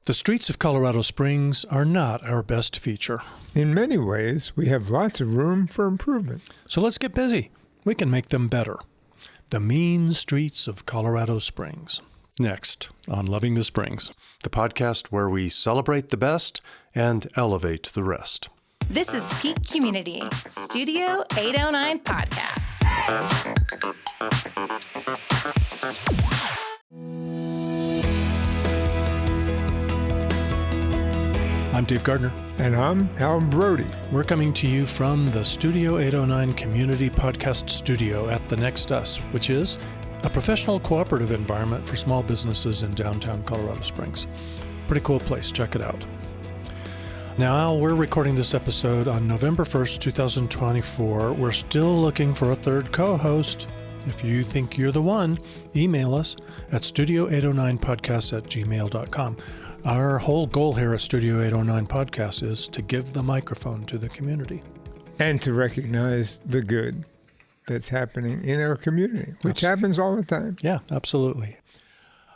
The streets of Colorado Springs are not our best feature. In many ways, we have lots of room for improvement. So let's get busy. We can make them better. The mean streets of Colorado Springs. Next on Loving the Springs, the podcast where we celebrate the best and elevate the rest. This is Peak Community, Studio 809 Podcast. I'm Dave Gardner. And I'm Alan Brody. We're coming to you from the Studio 809 Community Podcast Studio at The Next Us, which is a professional cooperative environment for small businesses in downtown Colorado Springs. Pretty cool place. Check it out. Now, we're recording this episode on November 1st, 2024. We're still looking for a third co-host. If you think you're the one, email us at studio809podcast@gmail.com. Our whole goal here at Studio 809 Podcast is to give the microphone to the community. And to recognize the good that's happening in our community, which happens all the time. Yeah, absolutely.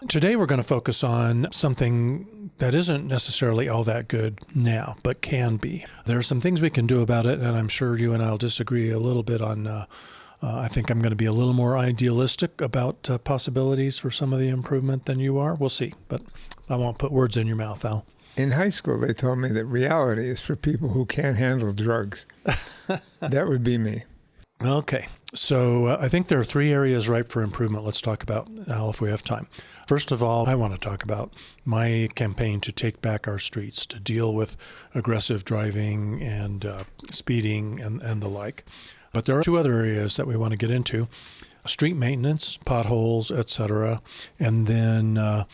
Today we're going to focus on something that isn't necessarily all that good now, but can be. There are some things we can do about it, and I'm sure you and I will disagree a little bit on I think I'm going to be a little more idealistic about possibilities for some of the improvement than you are. We'll see, but I won't put words in your mouth, Al. In high school, they told me that reality is for people who can't handle drugs. That would be me. Okay, so I think there are three areas ripe for improvement. Let's talk about, Al, if we have time. First of all, I want to talk about my campaign to take back our streets, to deal with aggressive driving and speeding and the like. But there are two other areas that we want to get into: street maintenance, potholes, etc., and then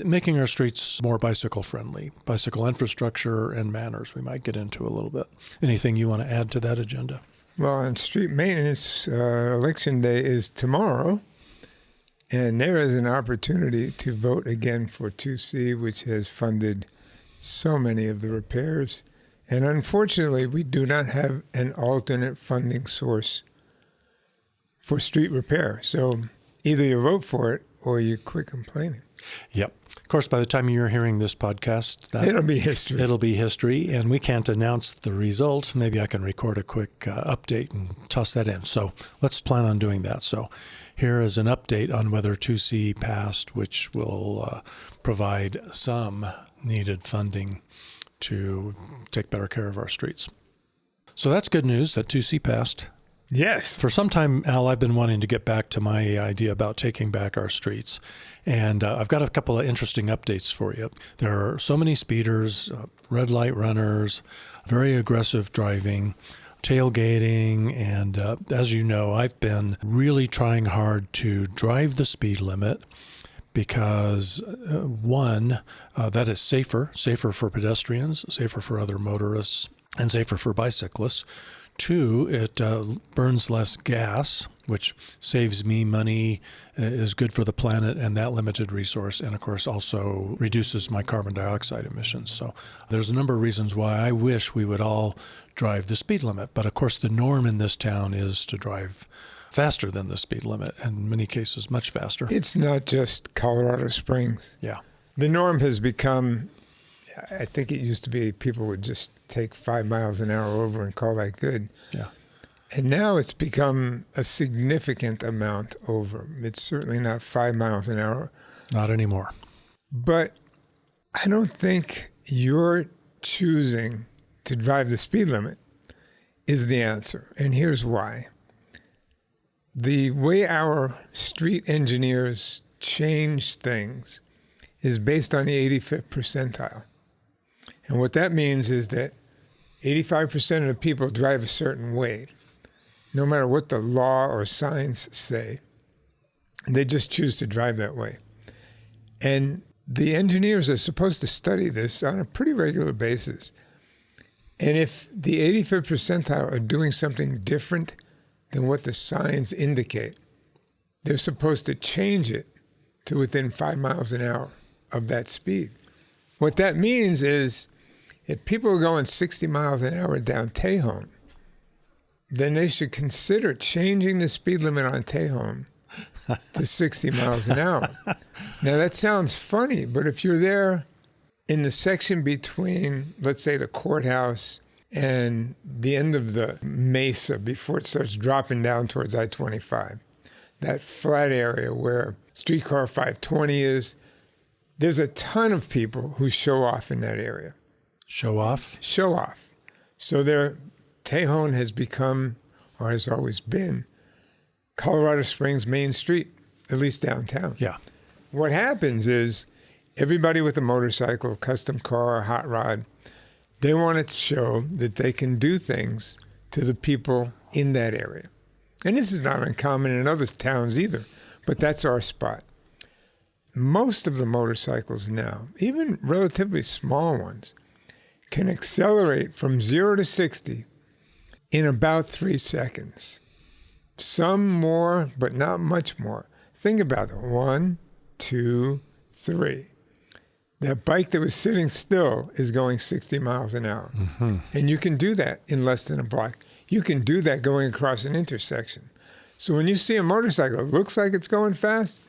making our streets more bicycle-friendly, bicycle infrastructure and manners we might get into a little bit. Anything you want to add to that agenda? Well, on street maintenance, Election Day is tomorrow, and there is an opportunity to vote again for 2C, which has funded so many of the repairs. And unfortunately, we do not have an alternate funding source for street repair. So either you vote for it or you quit complaining. Yep. Of course, by the time you're hearing this podcast, it'll be history. It'll be history, and we can't announce the result. Maybe I can record a quick update and toss that in. So let's plan on doing that. So here is an update on whether 2C passed, which will provide some needed funding to take better care of our streets. So that's good news that 2C passed. Yes. For some time, Al, I've been wanting to get back to my idea about taking back our streets. And I've got a couple of interesting updates for you. There are so many speeders, red light runners, very aggressive driving, tailgating. And as you know, I've been really trying hard to drive the speed limit because, one, that is safer for pedestrians, safer for other motorists, and safer for bicyclists. Two, it burns less gas, which saves me money, is good for the planet and that limited resource, and of course also reduces my carbon dioxide emissions. So there's a number of reasons why I wish we would all drive the speed limit. But of course the norm in this town is to drive faster than the speed limit, and in many cases much faster. It's not just Colorado Springs. Yeah. The norm has become, I think it used to be people would just take 5 miles an hour over and call that good. Yeah. And now it's become a significant amount over. It's certainly not 5 miles an hour. Not anymore. But I don't think your choosing to drive the speed limit is the answer. And here's why. The way our street engineers change things is based on the 85th percentile. And what that means is that 85% of the people drive a certain way, no matter what the law or signs say. They just choose to drive that way. And the engineers are supposed to study this on a pretty regular basis. And if the 85th percentile are doing something different than what the signs indicate, they're supposed to change it to within 5 miles an hour of that speed. What that means is if people are going 60 miles an hour down Tejon, then they should consider changing the speed limit on Tejon to 60 miles an hour. Now, that sounds funny, but if you're there in the section between, let's say, the courthouse and the end of the mesa before it starts dropping down towards I-25, that flat area where streetcar 520 is, there's a ton of people who show off in that area. Show off? Show off. So Tejon has become, or has always been, Colorado Springs Main Street, at least downtown. Yeah. What happens is everybody with a motorcycle, custom car, hot rod, they want to show that they can do things to the people in that area. And this is not uncommon in other towns either, but that's our spot. Most of the motorcycles now, even relatively small ones, can accelerate from 0 to 60 in about 3 seconds. Some more, but not much more. Think about it. 1, 2, 3. That bike that was sitting still is going 60 miles an hour. Mm-hmm. And you can do that in less than a block. You can do that going across an intersection. So when you see a motorcycle that looks like it's going fast,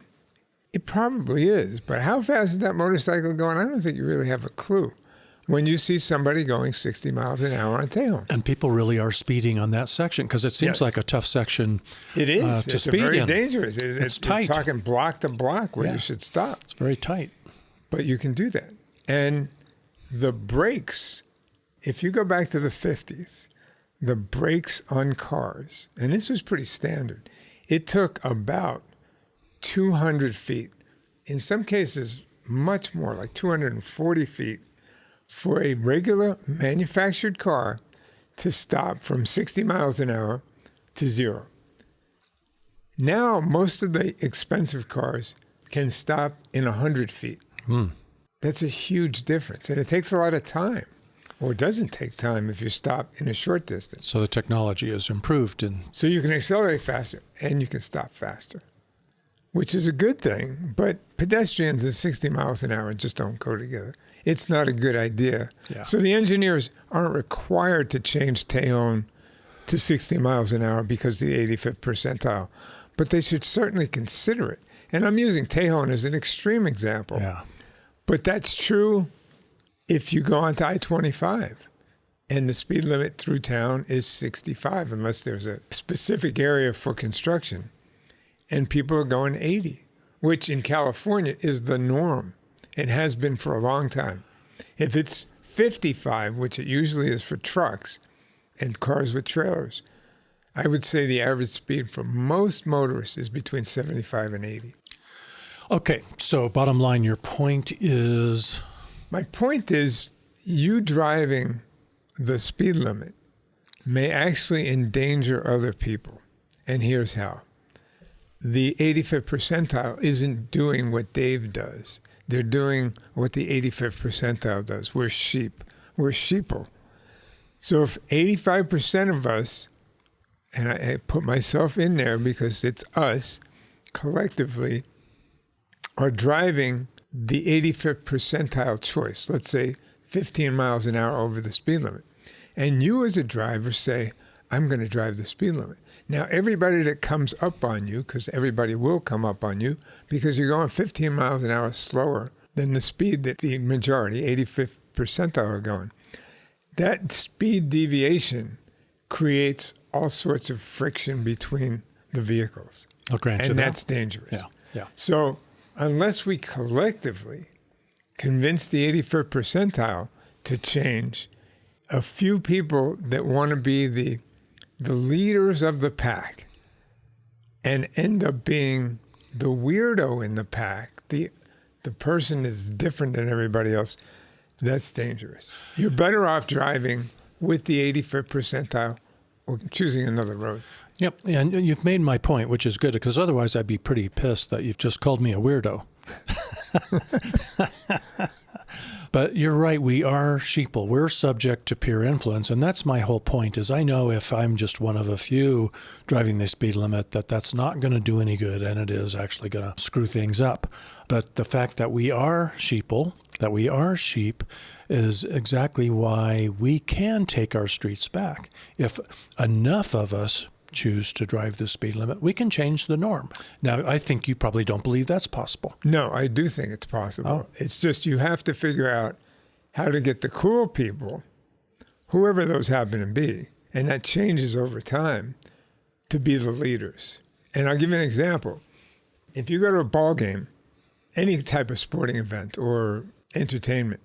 it probably is. But how fast is that motorcycle going? I don't think you really have a clue when you see somebody going 60 miles an hour on Tejon. And people really are speeding on that section because it seems like a tough section it is. To it's speed very in. dangerous. It's tight. You're talking block to block where you should stop. It's very tight. But you can do that. And the brakes, if you go back to the 50s, the brakes on cars, and this was pretty standard, it took about 200 feet, in some cases much more, like 240 feet, for a regular manufactured car to stop from 60 miles an hour to 0. Now, most of the expensive cars can stop in 100 feet. That's a huge difference. And it takes a lot of time, or it doesn't take time if you stop in a short distance. So the technology is improved. So you can accelerate faster and you can stop faster, which is a good thing. But pedestrians at 60 miles an hour just don't go together. It's not a good idea. Yeah. So the engineers aren't required to change Tejon to 60 miles an hour because of the 85th percentile, but they should certainly consider it. And I'm using Tejon as an extreme example. Yeah. But that's true if you go onto I-25 and the speed limit through town is 65 unless there's a specific area for construction and people are going 80, which in California is the norm. It has been for a long time. If it's 55, which it usually is for trucks and cars with trailers, I would say the average speed for most motorists is between 75 and 80. Okay, so bottom line, your point is? My point is you driving the speed limit may actually endanger other people. And here's how. The 85th percentile isn't doing what Dave does. They're doing what the 85th percentile does. We're sheep. We're sheeple. So if 85% of us, and I put myself in there because it's us, collectively, are driving the 85th percentile choice, let's say 15 miles an hour over the speed limit, and you as a driver say, I'm going to drive the speed limit. Now, everybody that comes up on you, because everybody will come up on you, because you're going 15 miles an hour slower than the speed that the majority, 85th percentile, are going, that speed deviation creates all sorts of friction between the vehicles. I'll grant you and that. that's dangerous. Yeah. So unless we collectively convince the 85th percentile to change, a few people that want to be the leaders of the pack and end up being the weirdo in the pack, the person that's different than everybody else, that's dangerous. You're better off driving with the 85th percentile or choosing another road. Yep, and you've made my point, which is good, because otherwise I'd be pretty pissed that you've just called me a weirdo. But you're right, we are sheeple. We're subject to peer influence, and that's my whole point, is I know if I'm just one of a few driving the speed limit, that's not going to do any good, and it is actually going to screw things up. But the fact that we are sheeple, that we are sheep, is exactly why we can take our streets back. If enough of us choose to drive the speed limit, we can change the norm. Now, I think you probably don't believe that's possible. No, I do think it's possible. Oh. It's just you have to figure out how to get the cool people, whoever those happen to be, and that changes over time, to be the leaders. And I'll give you an example. If you go to a ball game, any type of sporting event or entertainment,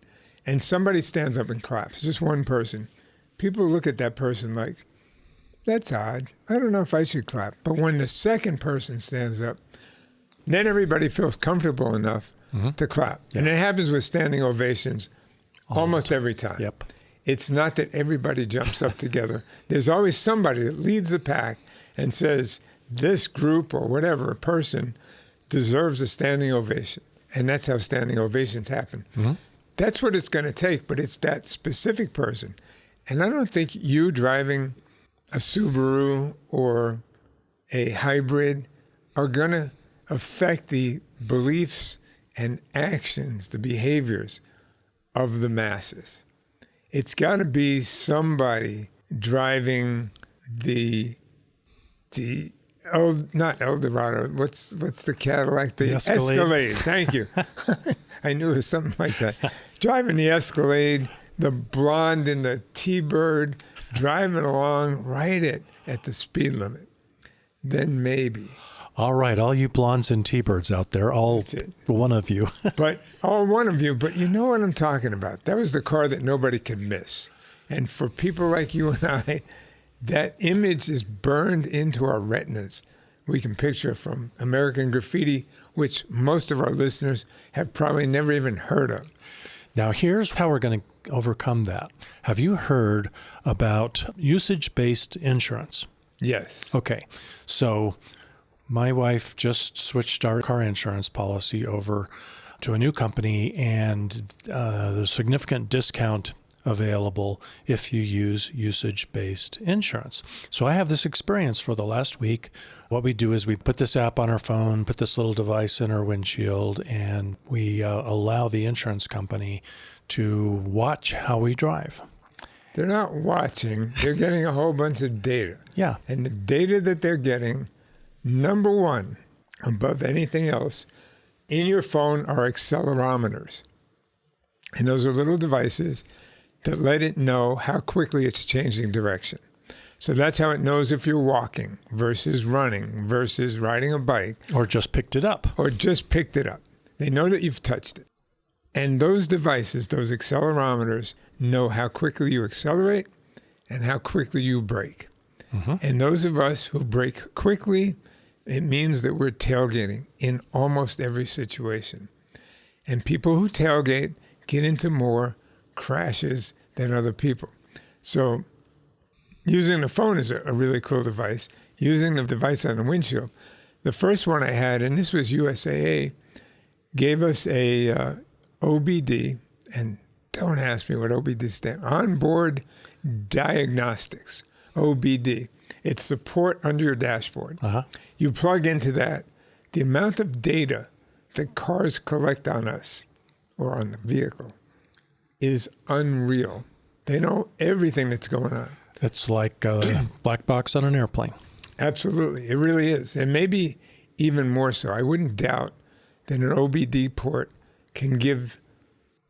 and somebody stands up and claps, just one person, people look at that person like, that's odd. I don't know if I should clap. But when the second person stands up, then everybody feels comfortable enough to clap. Yep. And it happens with standing ovations almost every time. Yep. It's not that everybody jumps up together. There's always somebody that leads the pack and says, this group or whatever person deserves a standing ovation. And that's how standing ovations happen. Mm-hmm. That's what it's going to take, but it's that specific person. And I don't think you driving a Subaru or a hybrid are going to affect the beliefs and actions, the behaviors of the masses. It's got to be somebody driving not Eldorado. What's the Cadillac? The Escalade. Thank you. I knew it was something like that. Driving the Escalade, the blonde in the T-Bird, driving along right at the speed limit. Then maybe. All right, all you blondes and T-Birds out there, all one of you. But you know what I'm talking about. That was the car that nobody could miss. And for people like you and I, that image is burned into our retinas. We can picture from American Graffiti, which most of our listeners have probably never even heard of. Now, here's how we're going to overcome that. Have you heard about usage-based insurance? Yes. Okay. So my wife just switched our car insurance policy over to a new company, and there's a significant discount available if you use usage-based insurance. So I have this experience for the last week. What we do is we put this app on our phone, put this little device in our windshield, and we allow the insurance company to watch how we drive. They're not watching. They're getting a whole bunch of data. Yeah. And the data that they're getting, number one, above anything else, in your phone are accelerometers. And those are little devices that let it know how quickly it's changing direction. So that's how it knows if you're walking versus running versus riding a bike. Or just picked it up. They know that you've touched it. And those devices, those accelerometers, know how quickly you accelerate and how quickly you brake. Mm-hmm. And those of us who brake quickly, it means that we're tailgating in almost every situation. And people who tailgate get into more crashes than other people. So using the phone is a really cool device. Using the device on the windshield. The first one I had, and this was USAA, gave us a OBD, and don't ask me what OBD stands for. Onboard Diagnostics, OBD. It's support under your dashboard. Uh-huh. You plug into that. The amount of data that cars collect on us or on the vehicle is unreal. They know everything that's going on. It's like a black box on an airplane. Absolutely. It really is. And maybe even more so. I wouldn't doubt that an OBD port can give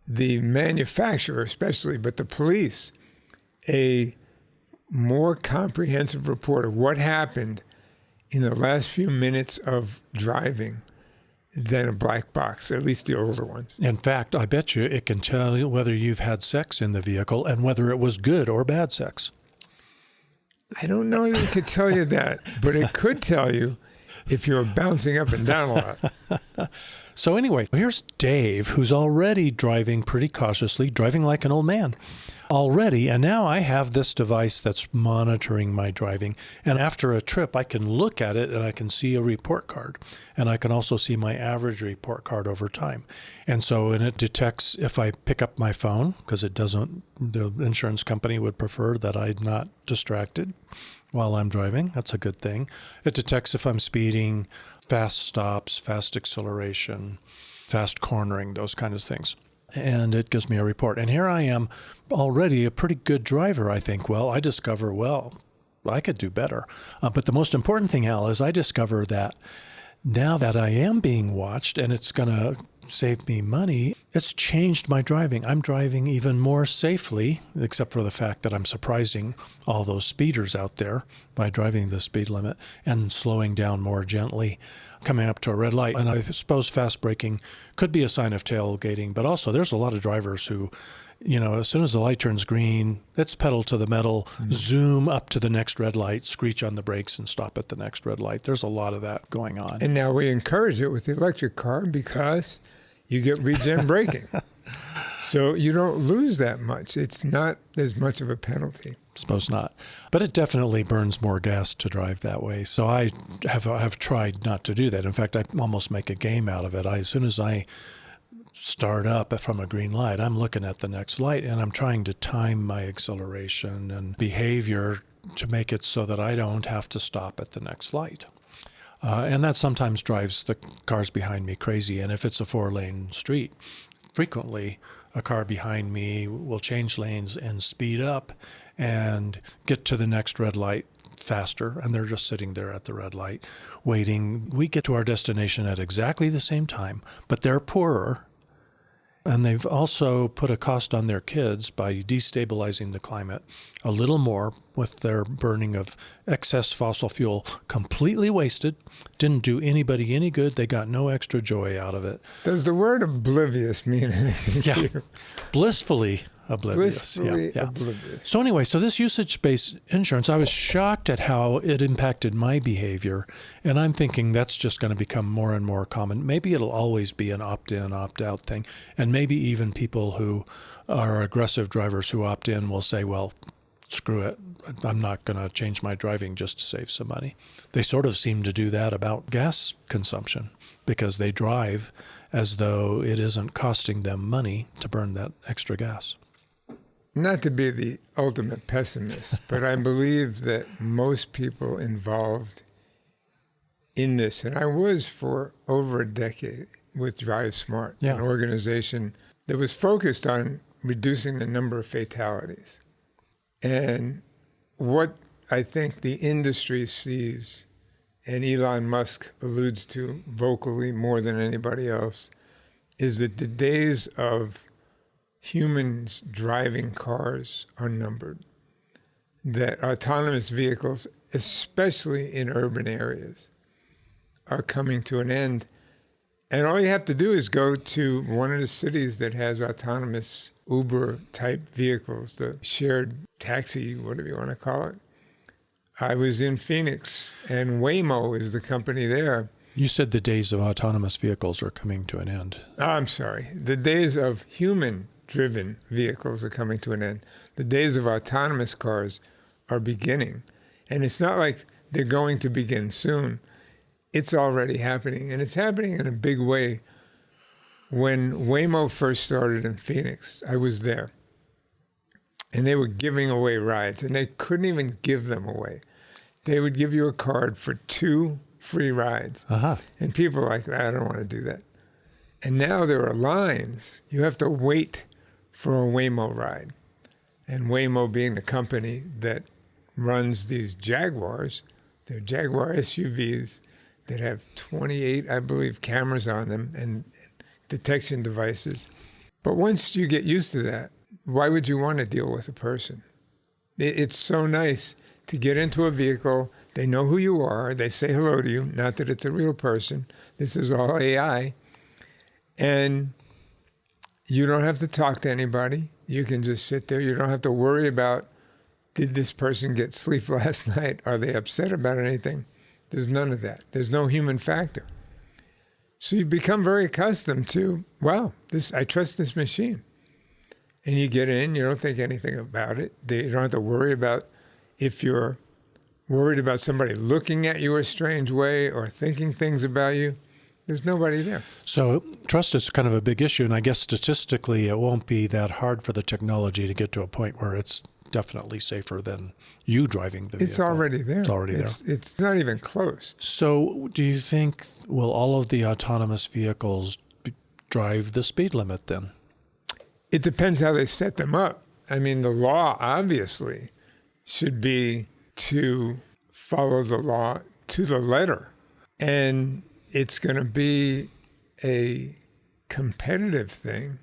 the manufacturer especially, but the police, a more comprehensive report of what happened in the last few minutes of driving than a black box, at least the older ones. In fact, I bet you it can tell you whether you've had sex in the vehicle and whether it was good or bad sex. I don't know that it could tell you that, but it could tell you if you're bouncing up and down a lot. So anyway, here's Dave, who's already driving pretty cautiously, driving like an old man already. And now I have this device that's monitoring my driving. And after a trip, I can look at it and I can see a report card. And I can also see my average report card over time. And so it detects if I pick up my phone, because the insurance company would prefer that I'm not distracted while I'm driving. That's a good thing. It detects if I'm speeding, fast stops, fast acceleration, fast cornering, those kinds of things. And it gives me a report. And here I am, already a pretty good driver, I think. Well, I discover, I could do better. But the most important thing, Al, is I discover that now that I am being watched, and it's going to saved me money, it's changed my driving. I'm driving even more safely, except for the fact that I'm surprising all those speeders out there by driving the speed limit and slowing down more gently, coming up to a red light. And I suppose fast braking could be a sign of tailgating, but also there's a lot of drivers who, as soon as the light turns green, it's pedal to the metal, zoom up to the next red light, screech on the brakes, and stop at the next red light. There's a lot of that going on. And now we encourage it with the electric car because you get regen braking. So you don't lose that much. It's not as much of a penalty. Suppose not. But it definitely burns more gas to drive that way. So I have tried not to do that. In fact, I almost make a game out of it. As soon as I start up from a green light, I'm looking at the next light and I'm trying to time my acceleration and behavior to make it so that I don't have to stop at the next light. And that sometimes drives the cars behind me crazy. And if it's a 4-lane street, frequently a car behind me will change lanes and speed up and get to the next red light faster, and they're just sitting there at the red light waiting. We get to our destination at exactly the same time, but they're poorer. And they've also put a cost on their kids by destabilizing the climate a little more with their burning of excess fossil fuel, completely wasted, didn't do anybody any good. They got no extra joy out of it. Does the word oblivious mean anything to you? Blissfully oblivious. Blissfully oblivious. So anyway, this usage-based insurance, I was shocked at how it impacted my behavior. And I'm thinking that's just going to become more and more common. Maybe it'll always be an opt-in, opt-out thing. And maybe even people who are aggressive drivers who opt in will say, well, screw it. I'm not going to change my driving just to save some money. They sort of seem to do that about gas consumption because they drive as though it isn't costing them money to burn that extra gas. Not to be the ultimate pessimist, but I believe that most people involved in this, and I was for over a decade with Drive Smart, an organization that was focused on reducing the number of fatalities. And what I think the industry sees, and Elon Musk alludes to vocally more than anybody else, is that the days of humans driving cars are numbered. That autonomous vehicles, especially in urban areas, are coming to an end. And all you have to do is go to one of the cities that has autonomous Uber-type vehicles, the shared taxi, whatever you want to call it. I was in Phoenix, and Waymo is the company there. You said the days of autonomous vehicles are coming to an end. I'm sorry. The days of human-driven vehicles are coming to an end. The days of autonomous cars are beginning. And it's not like they're going to begin soon. It's already happening, and it's happening in a big way. When Waymo first started in Phoenix, I was there, and they were giving away rides, and they couldn't even give them away. They would give you a card for 2 free rides, and people were like, I don't want to do that. And now there are lines. You have to wait for a Waymo ride, and Waymo being the company that runs these Jaguars, they're Jaguar SUVs that have 28, I believe, cameras on them and detection devices. But once you get used to that, why would you want to deal with a person? It's so nice to get into a vehicle. They know who you are. They say hello to you. Not that it's a real person. This is all AI. And you don't have to talk to anybody. You can just sit there. You don't have to worry about, did this person get sleep last night? Are they upset about anything? There's none of that. There's no human factor. So you become very accustomed to, wow, I trust this machine. And you get in, you don't think anything about it. You don't have to worry about if you're worried about somebody looking at you a strange way or thinking things about you. There's nobody there. So trust is kind of a big issue, and I guess statistically it won't be that hard for the technology to get to a point where it's definitely safer than you driving the vehicle. It's already there. It's already there. It's not even close. So do you think, will all of the autonomous vehicles drive the speed limit then? It depends how they set them up. I mean, the law obviously should be to follow the law to the letter. And it's going to be a competitive thing.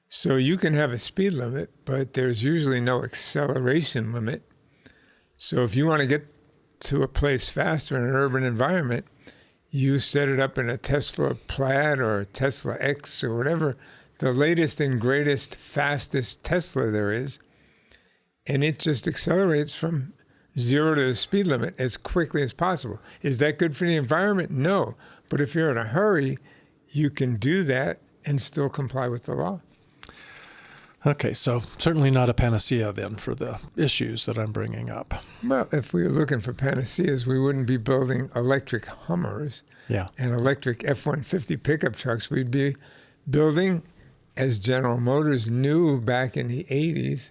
So you can have a speed limit, but there's usually no acceleration limit. So if you want to get to a place faster in an urban environment, you set it up in a Tesla Plaid or a Tesla X or whatever, the latest and greatest, fastest Tesla there is, and it just accelerates from 0 to the speed limit as quickly as possible. Is that good for the environment? No. But if you're in a hurry, you can do that and still comply with the law. Okay, so certainly not a panacea then for the issues that I'm bringing up. Well, if we were looking for panaceas, we wouldn't be building electric Hummers Yeah. and electric F-150 pickup trucks. We'd be building, as General Motors knew back in the 80s,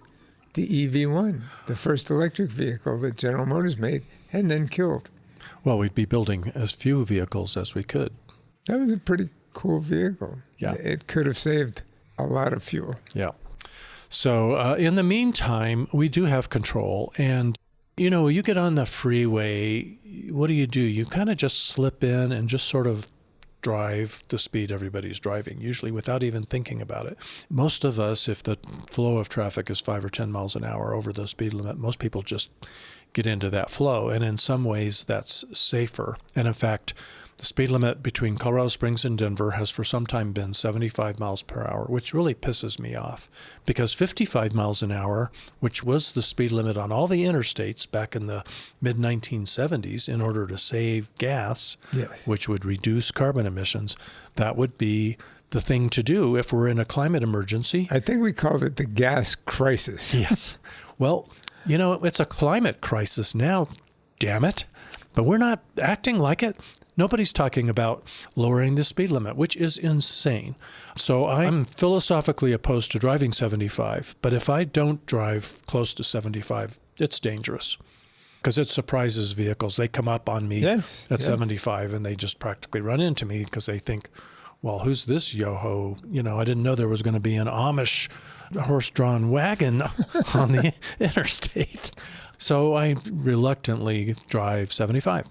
the EV1, the first electric vehicle that General Motors made and then killed. Well, we'd be building as few vehicles as we could. That was a pretty cool vehicle. Yeah. It could have saved a lot of fuel. Yeah. So in the meantime, we do have control. And, you know, you get on the freeway, what do? You kind of just slip in and just sort of drive the speed everybody's driving, usually without even thinking about it. Most of us, if the flow of traffic is 5 or 10 miles an hour over the speed limit, most people just get into that flow. And in some ways, that's safer. And in fact, the speed limit between Colorado Springs and Denver has for some time been 75 miles per hour, which really pisses me off because 55 miles an hour, which was the speed limit on all the interstates back in the mid-1970s in order to save gas, Yes. which would reduce carbon emissions, that would be the thing to do if we're in a climate emergency. I think we called it the gas crisis. Yes. Well, you know, it's a climate crisis now, damn it. But we're not acting like it. Nobody's talking about lowering the speed limit, which is insane. So I'm philosophically opposed to driving 75, but if I don't drive close to 75, it's dangerous because it surprises vehicles. They come up on me at 75 and they just practically run into me because they think, well, who's this yo-ho? You know, I didn't know there was going to be an Amish horse-drawn wagon on the interstate. So I reluctantly drive 75.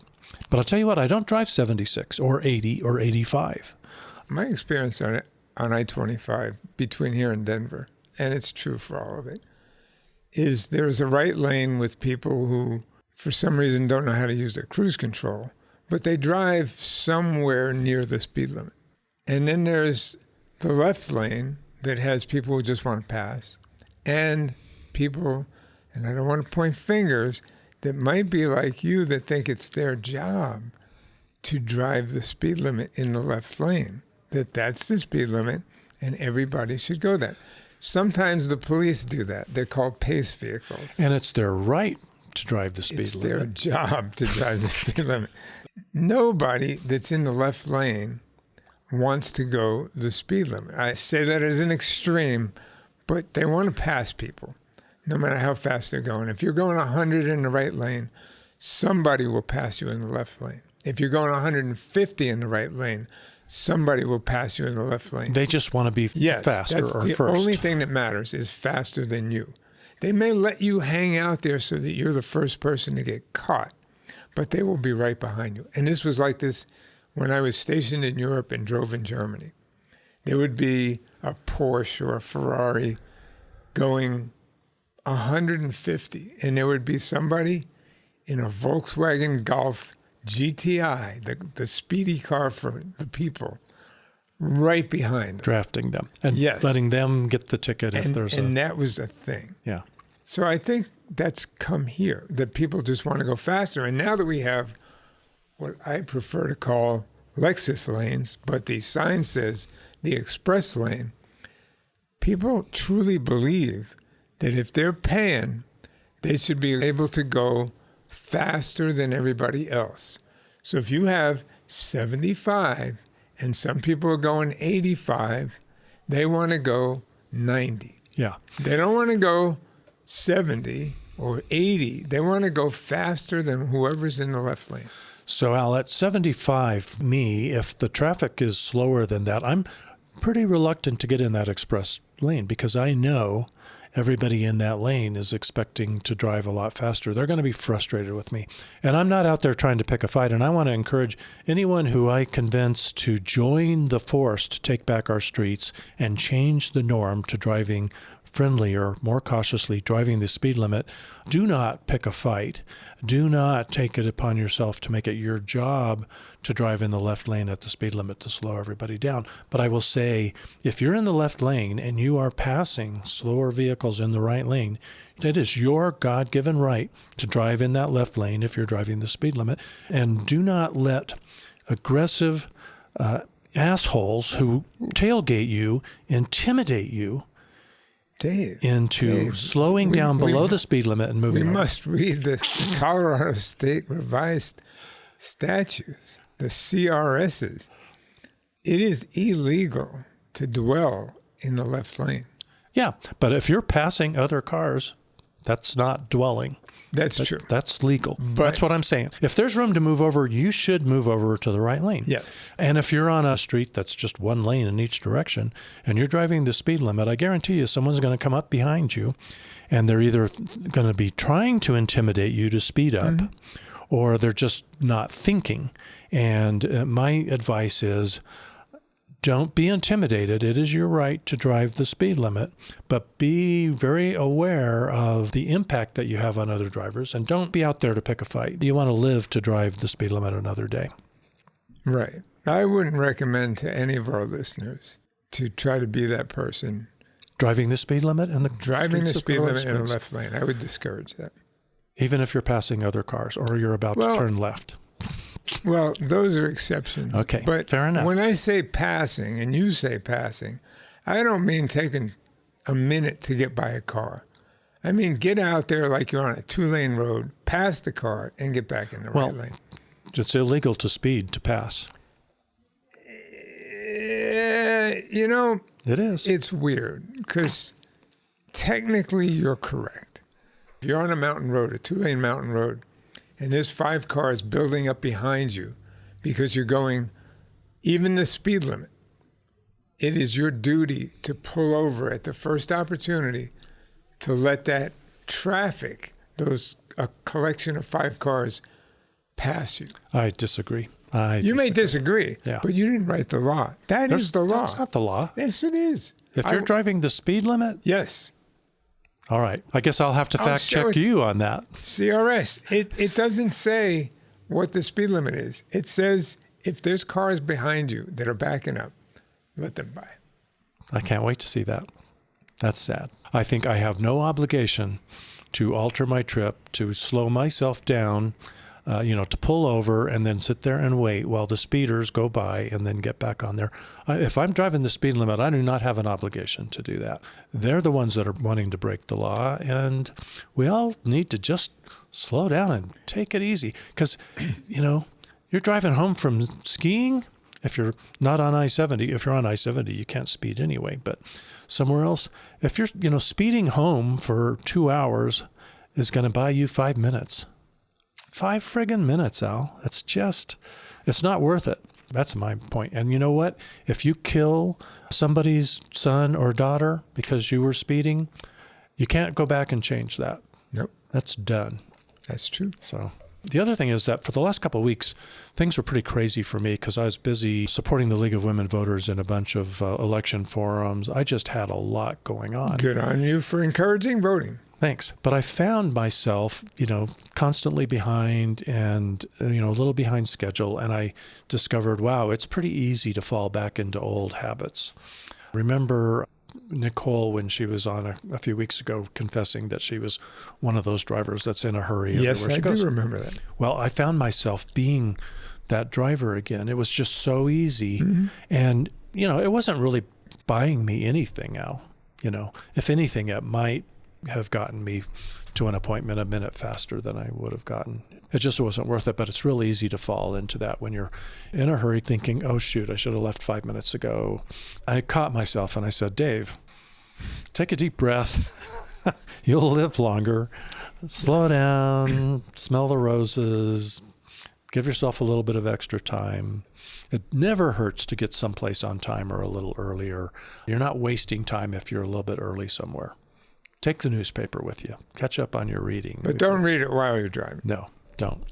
But I'll tell you what, I don't drive 76 or 80 or 85. My experience on I-25 between here and Denver, and it's true for all of it, is there's a right lane with people who, for some reason, don't know how to use their cruise control, but they drive somewhere near the speed limit. And then there's the left lane that has people who just want to pass, and people, and I don't want to point fingers, that might be like you that think it's their job to drive the speed limit in the left lane, that's the speed limit and everybody should go that. Sometimes the police do that. They're called pace vehicles. And it's their right to drive the speed limit. It's their job to drive the speed limit. Nobody that's in the left lane wants to go the speed limit. I say that as an extreme, but they want to pass people, no matter how fast they're going. If you're going 100 in the right lane, somebody will pass you in the left lane. If you're going 150 in the right lane, somebody will pass you in the left lane. They just want to be faster or the first. The only thing that matters is faster than you. They may let you hang out there so that you're the first person to get caught, but they will be right behind you. And this was like this when I was stationed in Europe and drove in Germany. There would be a Porsche or a Ferrari going 150, and there would be somebody in a Volkswagen Golf GTI, the speedy car for the people, right behind them. Drafting them and letting them get the ticket if there's and that was a thing. Yeah. So I think that's come here, that people just want to go faster. And now that we have what I prefer to call Lexus lanes, but the sign says the express lane, people truly believe that if they're paying, they should be able to go faster than everybody else. So if you have 75 and some people are going 85, they want to go 90. Yeah. They don't want to go 70 or 80. They want to go faster than whoever's in the left lane. So Al, at 75, if the traffic is slower than that, I'm pretty reluctant to get in that express lane because I know everybody in that lane is expecting to drive a lot faster. They're going to be frustrated with me. And I'm not out there trying to pick a fight. And I want to encourage anyone who I convince to join the force to take back our streets and change the norm to driving friendlier, more cautiously, driving the speed limit. Do not pick a fight. Do not take it upon yourself to make it your job to drive in the left lane at the speed limit to slow everybody down. But I will say, if you're in the left lane and you are passing slower vehicles in the right lane, it is your God-given right to drive in that left lane if you're driving the speed limit. And do not let aggressive assholes who tailgate you intimidate you into slowing down below the speed limit and moving We over. must read the Colorado State Revised Statutes, the CRSs. It is illegal to dwell in the left lane. Yeah, but if you're passing other cars, that's not dwelling. That's true. That's legal. But- That's what I'm saying. If there's room to move over, you should move over to the right lane. Yes. And if you're on a street that's just one lane in each direction and you're driving the speed limit, I guarantee you someone's going to come up behind you and they're either going to be trying to intimidate you to speed up or they're just not thinking. And my advice is, don't be intimidated. It is your right to drive the speed limit, but be very aware of the impact that you have on other drivers, and don't be out there to pick a fight. You want to live to drive the speed limit another day. Right. I wouldn't recommend to any of our listeners to try to be that person. Driving the speed limit in the Driving the streets of speed Colorado limit in the Springs, left lane. I would discourage that. even if you're passing other cars or you're about to turn left. Well, those are exceptions. Okay, but fair enough. When I say passing and you say passing, I don't mean taking a minute to get by a car. I mean, get out there like you're on a 2-lane road, pass the car, and get back in the right lane. It's illegal to speed to pass. You know, It is. it's weird because technically you're correct. If you're on a mountain road, a 2-lane mountain road, and there's 5 cars building up behind you because you're going even the speed limit, it is your duty to pull over at the first opportunity to let that traffic, a collection of 5 cars, pass you. I disagree. You may disagree, Yeah. but you didn't write the law. That is the law. That's not the law. Yes, it is. If you're driving the speed limit, Yes. all right. I guess I'll have to fact show check it. you on that. CRS, it doesn't say what the speed limit is. It says if there's cars behind you that are backing up, let them by. I can't wait to see that. That's sad. I think I have no obligation to alter my trip, to slow myself down, to pull over and then sit there and wait while the speeders go by and then get back on there. If I'm driving the speed limit, I do not have an obligation to do that. They're the ones that are wanting to break the law, and we all need to just slow down and take it easy. Because, you're driving home from skiing. If you're not on I-70, if you're on I-70, you can't speed anyway. But somewhere else, if you're, speeding home for 2 hours is going to buy you 5 minutes. 5 friggin' minutes, Al. It's not worth it. That's my point. And you know what? If you kill somebody's son or daughter because you were speeding, you can't go back and change that. Nope. That's done. That's true. So the other thing is that for the last couple of weeks, things were pretty crazy for me because I was busy supporting the League of Women Voters in a bunch of election forums. I just had a lot going on. Good on you for encouraging voting. Thanks. But I found myself, constantly behind and, a little behind schedule. And I discovered, wow, it's pretty easy to fall back into old habits. Remember Nicole, when she was on a few weeks ago, confessing that she was one of those drivers that's in a hurry Yes, everywhere I she goes. do remember that. Well, I found myself being that driver again. It was just so easy. Mm-hmm. And, it wasn't really buying me anything, Al. If anything, it might have gotten me to an appointment a minute faster than I would have gotten. It just wasn't worth it, but it's real easy to fall into that when you're in a hurry thinking, oh, shoot, I should have left 5 minutes ago. I caught myself and I said, Dave, take a deep breath. You'll live longer. Slow down, smell the roses, give yourself a little bit of extra time. It never hurts to get someplace on time or a little earlier. You're not wasting time if you're a little bit early somewhere. Take the newspaper with you. Catch up on your reading. But don't read it while you're driving. No, don't.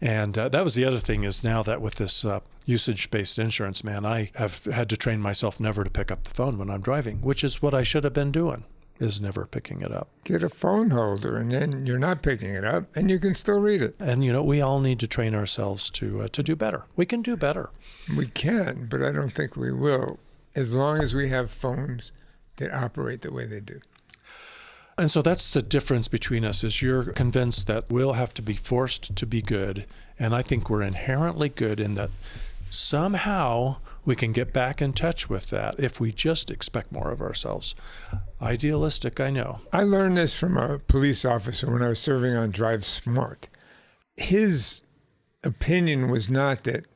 And that was the other thing is now that with this usage-based insurance, man, I have had to train myself never to pick up the phone when I'm driving, which is what I should have been doing, is never picking it up. Get a phone holder, and then you're not picking it up, and you can still read it. And, we all need to train ourselves to do better. We can do better. We can, but I don't think we will, as long as we have phones that operate the way they do. And so that's the difference between us, is you're convinced that we'll have to be forced to be good. And I think we're inherently good in that somehow we can get back in touch with that if we just expect more of ourselves. Idealistic, I know. I learned this from a police officer when I was serving on Drive Smart. His opinion was not that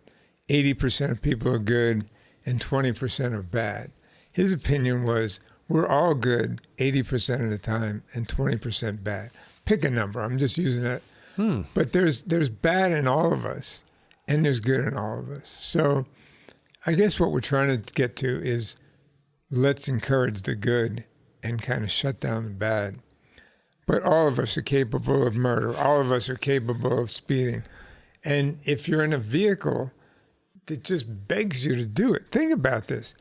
80% of people are good and 20% are bad. His opinion was, we're all good 80% of the time and 20% bad. Pick a number. I'm just using that. But there's bad in all of us, and there's good in all of us. So I guess what we're trying to get to is let's encourage the good and kind of shut down the bad. But all of us are capable of murder. All of us are capable of speeding. And if you're in a vehicle that just begs you to do it, think about this.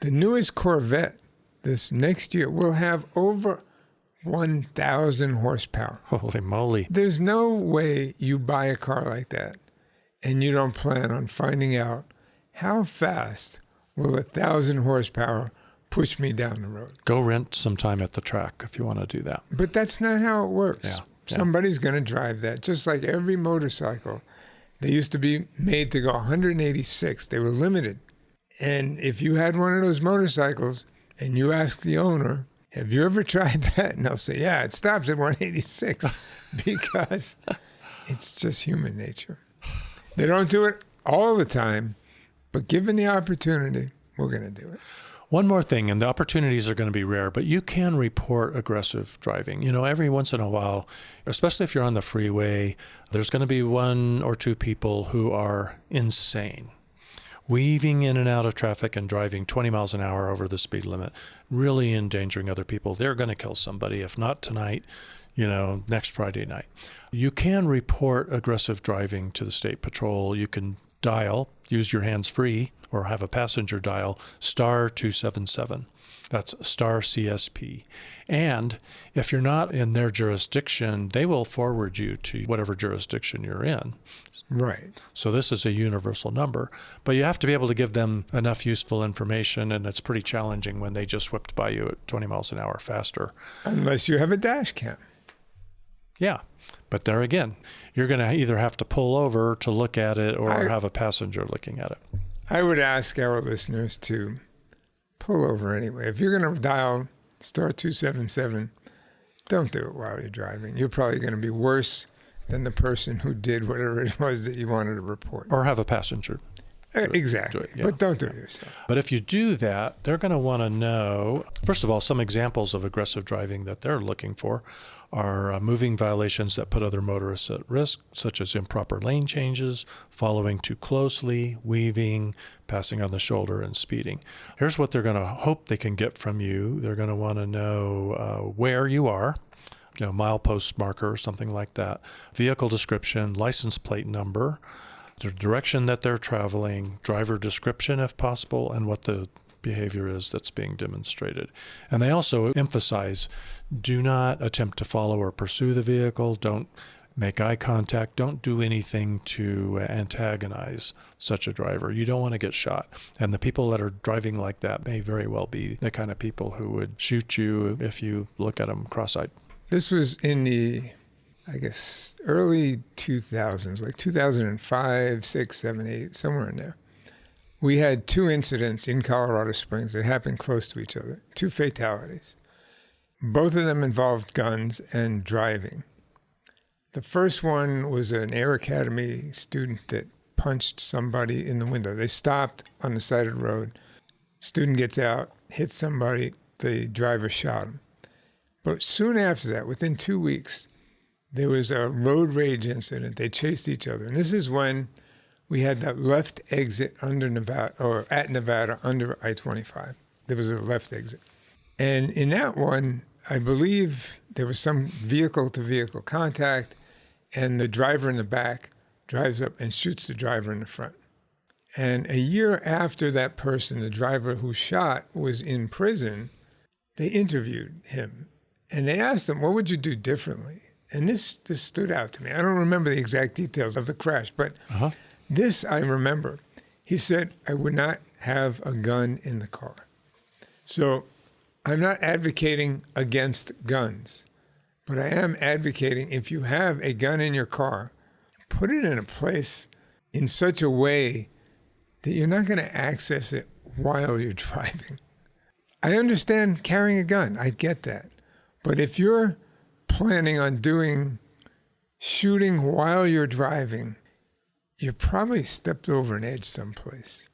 The newest Corvette this next year will have over 1,000 horsepower. Holy moly. There's no way you buy a car like that and you don't plan on finding out how fast will 1,000 horsepower push me down the road. Go rent some time at the track if you want to do that. But that's not how it works. Yeah. Somebody's going to drive that, just like every motorcycle. They used to be made to go 186. They were limited. And if you had one of those motorcycles and you ask the owner, have you ever tried that? And they'll say, yeah, it stops at 186 because it's just human nature. They don't do it all the time, but given the opportunity, we're going to do it. One more thing, and the opportunities are going to be rare, but you can report aggressive driving. Every once in a while, especially if you're on the freeway, there's going to be one or two people who are insane, weaving in and out of traffic and driving 20 miles an hour over the speed limit, really endangering other people. They're going to kill somebody, if not tonight, next Friday night. You can report aggressive driving to the state patrol. You can use your hands free, or have a passenger dial *277. That's *CSP. And if you're not in their jurisdiction, they will forward you to whatever jurisdiction you're in. Right. So this is a universal number, but you have to be able to give them enough useful information, and it's pretty challenging when they just whipped by you at 20 miles an hour faster. Unless you have a dash cam. Yeah. But there again, you're going to either have to pull over to look at it or have a passenger looking at it. I would ask our listeners to pull over anyway. If you're going to dial *277, don't do it while you're driving. You're probably going to be worse than the person who did whatever it was that you wanted to report. Or have a passenger. Exactly. Yeah. But don't do it yourself. But if you do that, they're going to want to know, first of all, some examples of aggressive driving that they're looking for are moving violations that put other motorists at risk, such as improper lane changes, following too closely, weaving, passing on the shoulder, and speeding. Here's what they're going to hope they can get from you. They're going to want to know where you are, milepost marker or something like that, vehicle description, license plate number, the direction that they're traveling, driver description if possible, and what the behavior is that's being demonstrated. And they also emphasize, do not attempt to follow or pursue the vehicle, don't make eye contact, don't do anything to antagonize such a driver. You don't want to get shot. And the people that are driving like that may very well be the kind of people who would shoot you if you look at them cross-eyed. This was in the, early 2000s, like 2005, 6, 7, 8, somewhere in there. We had two incidents in Colorado Springs that happened close to each other, 2 fatalities. Both of them involved guns and driving. The first one was an Air Academy student that punched somebody in the window. They stopped on the side of the road. Student gets out, hits somebody, the driver shot him. But soon after that, within 2 weeks, there was a road rage incident. They chased each other. And this is when we had that left exit under Nevada, or at Nevada, under I-25. There was a left exit. And in that one, I believe there was some vehicle-to-vehicle contact, and the driver in the back drives up and shoots the driver in the front. And a year after that person, the driver who shot, was in prison, they interviewed him. And they asked him, what would you do differently? And this stood out to me. I don't remember the exact details of the crash, but this I remember. He said, I would not have a gun in the car. So I'm not advocating against guns, but I am advocating if you have a gun in your car, put it in a place in such a way that you're not going to access it while you're driving. I understand carrying a gun. I get that. But if you're planning on shooting while you're driving, you probably stepped over an edge someplace.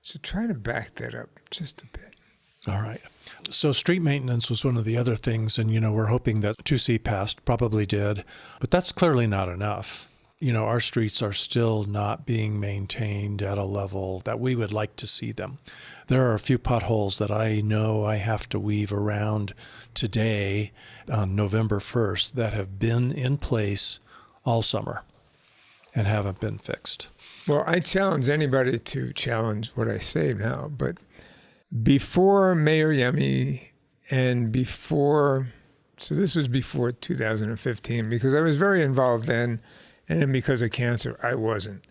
So try to back that up just a bit. All right. So street maintenance was one of the other things, and, we're hoping that 2C passed, probably did, but that's clearly not enough. Our streets are still not being maintained at a level that we would like to see them. There are a few potholes that I know I have to weave around today on November 1st that have been in place all summer and haven't been fixed. Well, I challenge anybody to challenge what I say now, but before Mayor Yemi and so this was before 2015, because I was very involved then, and then because of cancer, I wasn't.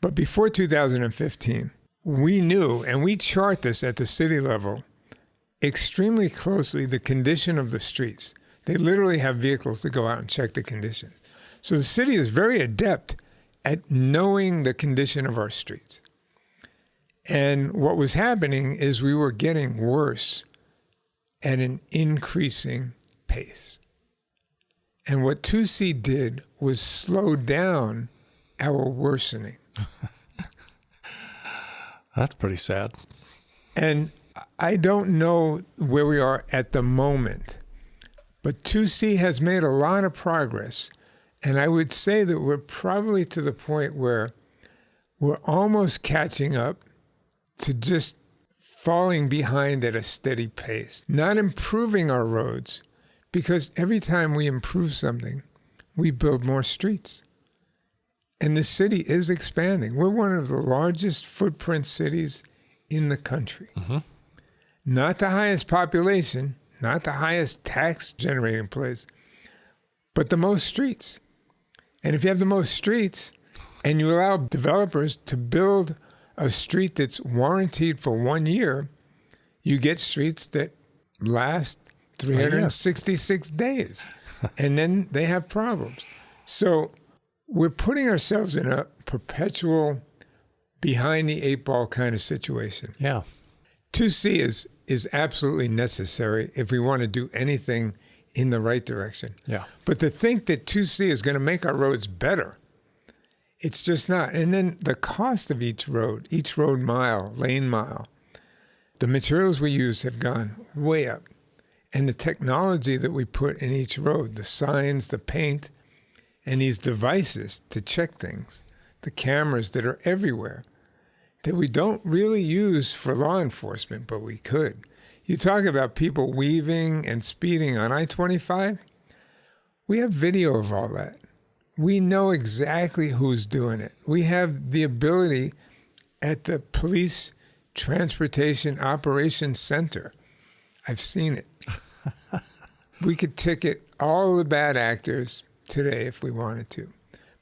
But before 2015, we knew, and we chart this at the city level, extremely closely the condition of the streets. They literally have vehicles to go out and check the condition. So the city is very adept at knowing the condition of our streets. And what was happening is we were getting worse at an increasing pace. And what 2C did was slow down our worsening. That's pretty sad. And I don't know where we are at the moment, but 2C has made a lot of progress. And I would say that we're probably to the point where we're almost catching up to just falling behind at a steady pace, not improving our roads, because every time we improve something, we build more streets. And the city is expanding. We're one of the largest footprint cities in the country. Mm-hmm. Not the highest population, not the highest tax generating place, but the most streets. And if you have the most streets and you allow developers to build a street that's warranted for 1 year, you get streets that last 366 days. And then they have problems. So we're putting ourselves in a perpetual behind the eight ball kind of situation. Yeah. 2C is absolutely necessary if we want to do anything in the right direction. Yeah. But to think that 2C is going to make our roads better, it's just not. And then the cost of each road mile, lane mile, the materials we use have gone way up. And the technology that we put in each road, the signs, the paint, and these devices to check things, the cameras that are everywhere, that we don't really use for law enforcement, but we could. You talk about people weaving and speeding on I-25. We have video of all that. We know exactly who's doing it. We have the ability at the Police Transportation Operations Center. I've seen it. We could ticket all the bad actors today if we wanted to.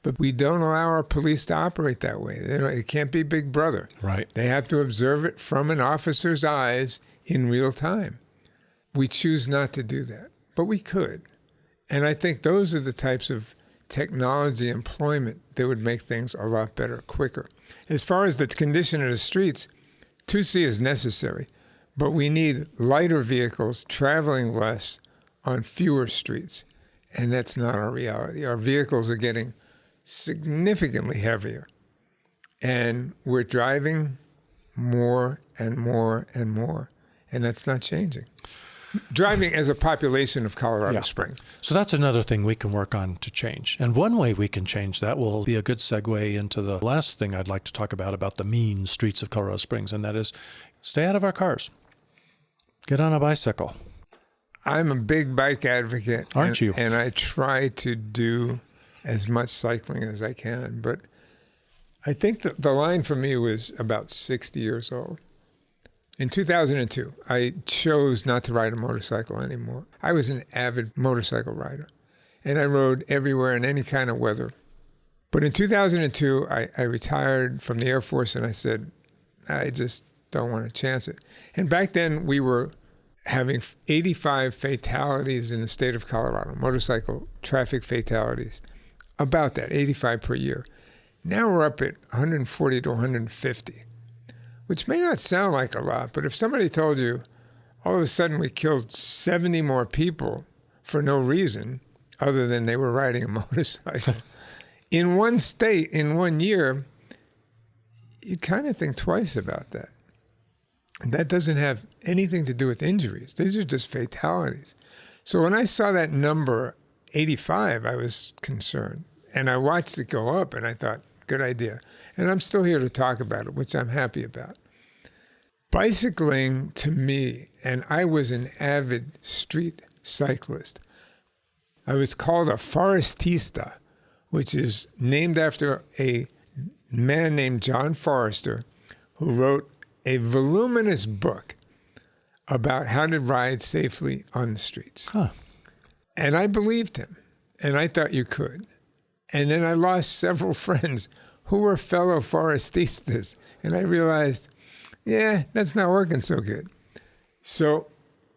But we don't allow our police to operate that way. It can't be Big Brother. Right. They have to observe it from an officer's eyes in real time. We choose not to do that, but we could. And I think those are the types of technology employment that would make things a lot better, quicker. As far as the condition of the streets, 2C is necessary, but we need lighter vehicles traveling less on fewer streets. And that's not our reality. Our vehicles are getting significantly heavier. And we're driving more and more and more. And that's not changing. Driving as a population of Colorado Springs. So that's another thing we can work on to change. And one way we can change that will be a good segue into the last thing I'd like to talk about the mean streets of Colorado Springs, and that is stay out of our cars. Get on a bicycle. I'm a big bike advocate. Aren't you? And I try to do as much cycling as I can. But I think the line for me was about 60 years old. In 2002, I chose not to ride a motorcycle anymore. I was an avid motorcycle rider, and I rode everywhere in any kind of weather. But in 2002, I retired from the Air Force, and I said, I just don't want to chance it. And back then, we were having 85 fatalities in the state of Colorado, motorcycle traffic fatalities, about that, 85 per year. Now we're up at 140 to 150. Which may not sound like a lot, but if somebody told you, all of a sudden we killed 70 more people for no reason other than they were riding a motorcycle in one state in 1 year, you kind of think twice about that. And that doesn't have anything to do with injuries. These are just fatalities. So when I saw that number, 85, I was concerned. And I watched it go up, and I thought, good idea. And I'm still here to talk about it, which I'm happy about. Bicycling to me, and I was an avid street cyclist. I was called a forestista, which is named after a man named John Forester, who wrote a voluminous book about how to ride safely on the streets. Huh. And I believed him, and I thought you could. And then I lost several friends who were fellow forestistas, and I realized, yeah, that's not working so good. So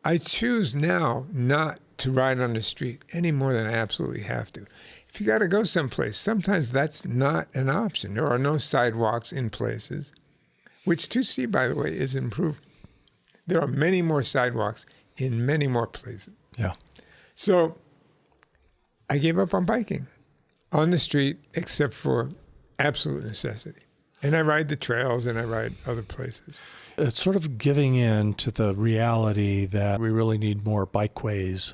I choose now not to ride on the street any more than I absolutely have to. If you got to go someplace, sometimes that's not an option. There are no sidewalks in places, which to see, by the way, is improved. There are many more sidewalks in many more places. Yeah. So I gave up on biking on the street, except for absolute necessity. And I ride the trails and I ride other places. It's sort of giving in to the reality that we really need more bikeways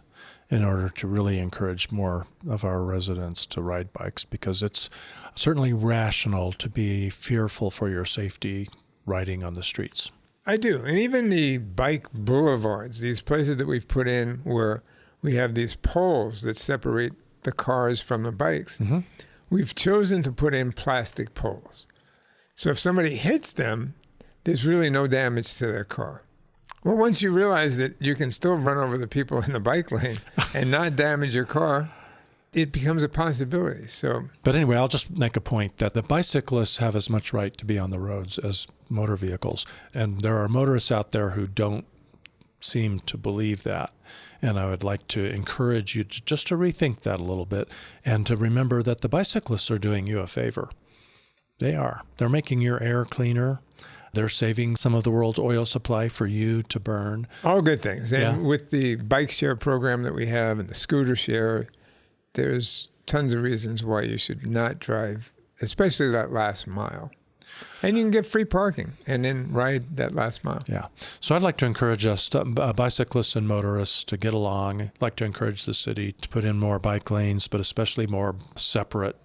in order to really encourage more of our residents to ride bikes, because it's certainly rational to be fearful for your safety riding on the streets. I do. And even the bike boulevards, these places that we've put in where we have these poles that separate the cars from the bikes, we've chosen to put in plastic poles. So if somebody hits them, there's really no damage to their car. Well, once you realize that you can still run over the people in the bike lane and not damage your car, it becomes a possibility. But anyway, I'll just make a point that the bicyclists have as much right to be on the roads as motor vehicles. And there are motorists out there who don't seem to believe that. And I would like to encourage you just to rethink that a little bit and to remember that the bicyclists are doing you a favor. They are. They're making your air cleaner. They're saving some of the world's oil supply for you to burn. All good things. And with the bike share program that we have and the scooter share, there's tons of reasons why you should not drive, especially that last mile. And you can get free parking and then ride that last mile. Yeah. So I'd like to encourage us, bicyclists and motorists, to get along. I'd like to encourage the city to put in more bike lanes, but especially more separate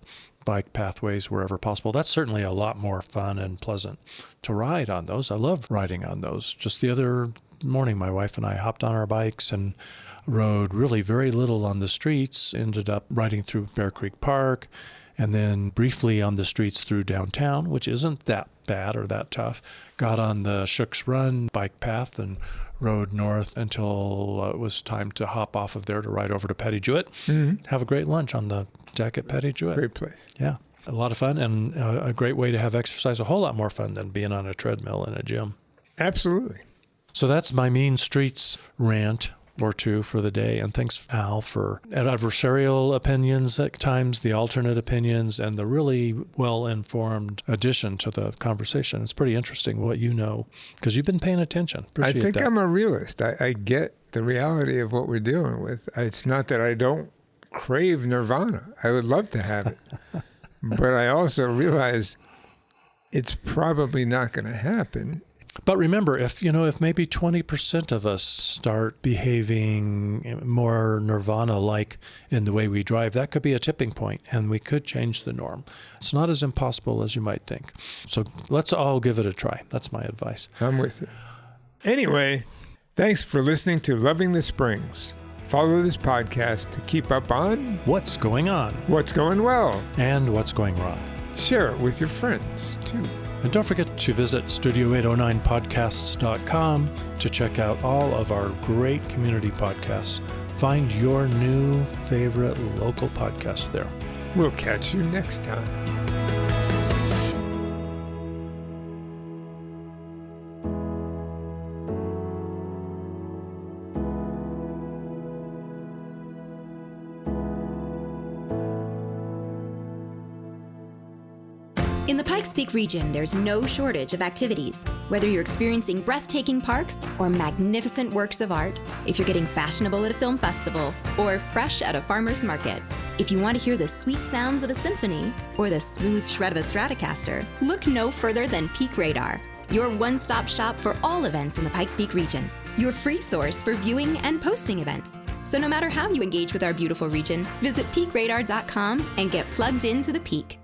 bike pathways wherever possible. That's certainly a lot more fun and pleasant to ride on those. I love riding on those. Just the other morning, my wife and I hopped on our bikes and rode really very little on the streets, ended up riding through Bear Creek Park, and then briefly on the streets through downtown, which isn't that bad or that tough. Got on the Shook's Run bike path and rode north until it was time to hop off of there to ride over to Patty Jewett. Have a great lunch on the deck at Patty Jewett. Great place. Yeah. A lot of fun and a great way to have exercise, a whole lot more fun than being on a treadmill in a gym. Absolutely. So that's my Mean Streets rant or two for the day. And thanks, Al, for adversarial opinions at times, the alternate opinions, and the really well-informed addition to the conversation. It's pretty interesting what you know, because you've been paying attention. Appreciate I think that. I'm a realist. I get the reality of what we're dealing with. It's not that I don't crave nirvana. I would love to have it. But I also realize it's probably not going to happen. But remember, if maybe 20% of us start behaving more nirvana-like in the way we drive, that could be a tipping point, and we could change the norm. It's not as impossible as you might think. So let's all give it a try. That's my advice. I'm with you. Anyway, Thanks for listening to Loving the Springs. Follow this podcast to keep up on What's going on? what's going well. And what's going wrong? Share it with your friends, too. And don't forget to visit studio809podcasts.com to check out all of our great community podcasts. Find your new favorite local podcast there. We'll catch you next time. In the Pikes Peak region, there's no shortage of activities. Whether you're experiencing breathtaking parks or magnificent works of art, if you're getting fashionable at a film festival or fresh at a farmer's market, if you want to hear the sweet sounds of a symphony or the smooth shred of a Stratocaster, look no further than Peak Radar, your one-stop shop for all events in the Pikes Peak region, your free source for viewing and posting events. So no matter how you engage with our beautiful region, visit peakradar.com and get plugged into the peak.